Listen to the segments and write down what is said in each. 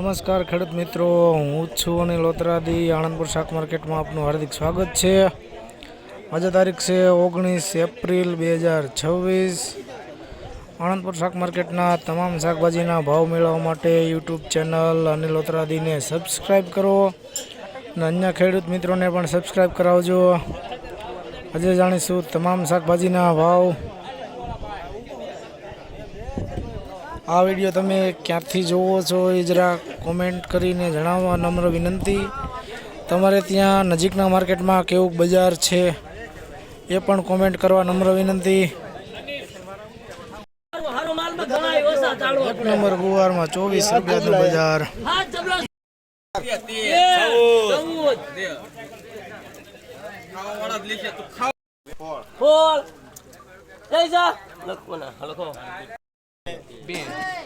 નમસ્કાર ખેડૂત મિત્રો, હું છું અનિલ લોતરાદી. આણંદપુર શાક માર્કેટમાં આપનું હાર્દિક સ્વાગત છે. આજે તારીખ છે 19 એપ્રિલ 2026. આણંદપુર શાક માર્કેટના તમામ શાકભાજીના ભાવ મેળવવા માટે યુટ્યુબ ચેનલ અનિલ લોતરાદીને સબસ્ક્રાઈબ કરો અને અન્ય ખેડૂત મિત્રોને પણ સબસ્ક્રાઈબ કરાવજો. આજે જાણીશું તમામ શાકભાજીના ભાવ. આ વિડીયો તમે ક્યાંથી જોવો છો એ જરા કોમેન્ટ કરીને જણાવવા નમ્ર વિનંતી. તમારે ત્યાં નજીકના માર્કેટમાં કેવું બજાર છે એ પણ કોમેન્ટ કરવા નમ્ર વિનંતી. 1 નંબર ગુવારમાં 24 રૂપિયાનું બજાર.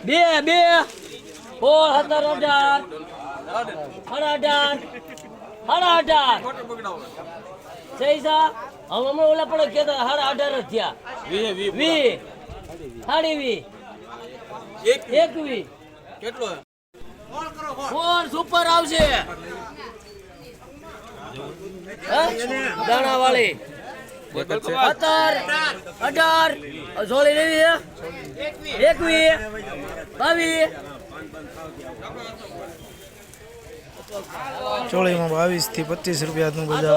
બે 17,000 18,000 સહી સા હમણાં ઓલા પણ કેતા 18,000 જ થયા. 20 21 કેટલો ફોર સુપર આવશે દાણા વાળી 17 18 સોળી લેવી 21 22 ચોળીમાં 22 થી 25 રૂપિયાનું બજાર. 21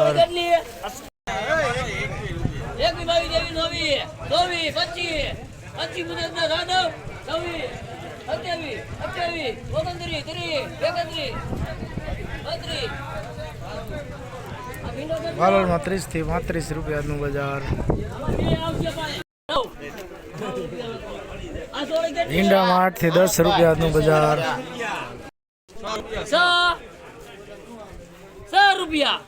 વાલોળમાં 30 થી 35 રૂપિયાનું બજાર. ભીંડામાં 8 થી 10 રૂપિયાનું બજાર. 100 રૂપિયા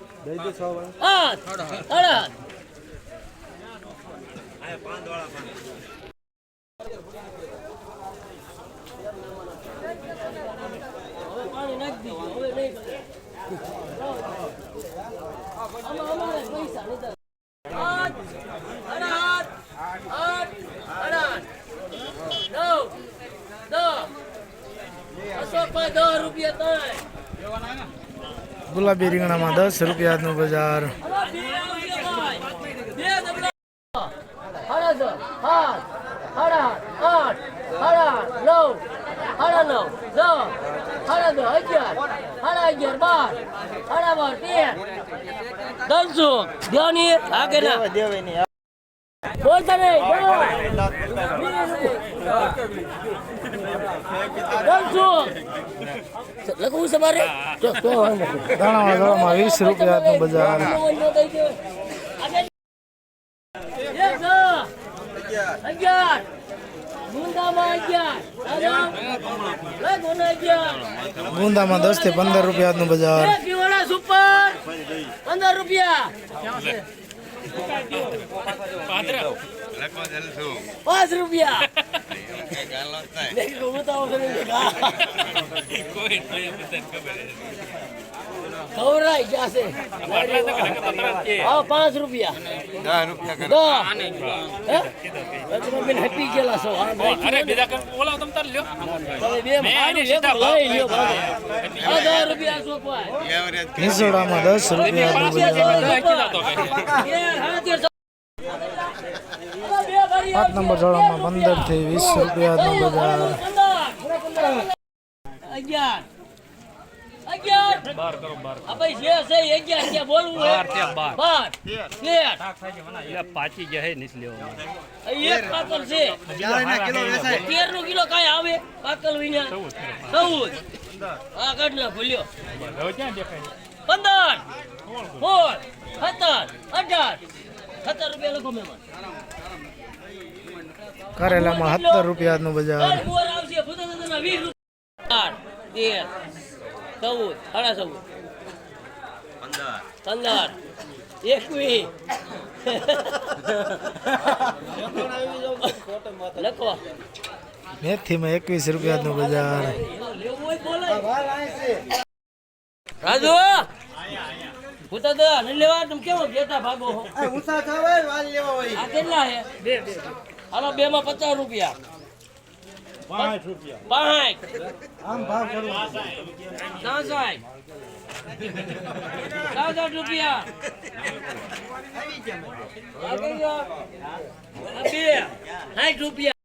પાણી નાખી દીધું હવે નહીં ગુલાબી રીંગણામાં 10 રૂપિયાનું બજાર. 11 બોલતા નહીં લખવું છે મારે દાણામાં 20 રૂપિયાનું બજાર. 11 ગુંદામાં 10 થી 15 રૂપિયાનું બજાર. સુપર 15 રૂપિયા 5 રૂપિયા ખવરાય જશે 5 રૂપિયા 10 હેપી ગયેલા છો. હિંસોડામાં 10 રૂપિયાનું બજાર. 5 નંબર જોડામાં 15 થી 20 રૂપિયાનું બજાર. 13 કિલો કઈ આવે પાકલ વિના 14 આ કાઢ ના ભૂલ્યો 15 17 18 રૂપિયા લખો મહેમાન. કરેલામાં 17 રૂપિયાનું બજાર. 15 21 લખો. મેથીમાં 21 રૂપિયાનું બજાર. રાજુ ઉતા દે ને લેવા તમે કેવો બેટા ભાગો હો ઉતા થાવે વાલ લેવા હોય. આ કેટલા હે? બે હાલો 2 માં 50 રૂપિયા પાંચ આમ ભાવ કરું 66 રૂપિયા આ કઈ ગયો? 60 રૂપિયા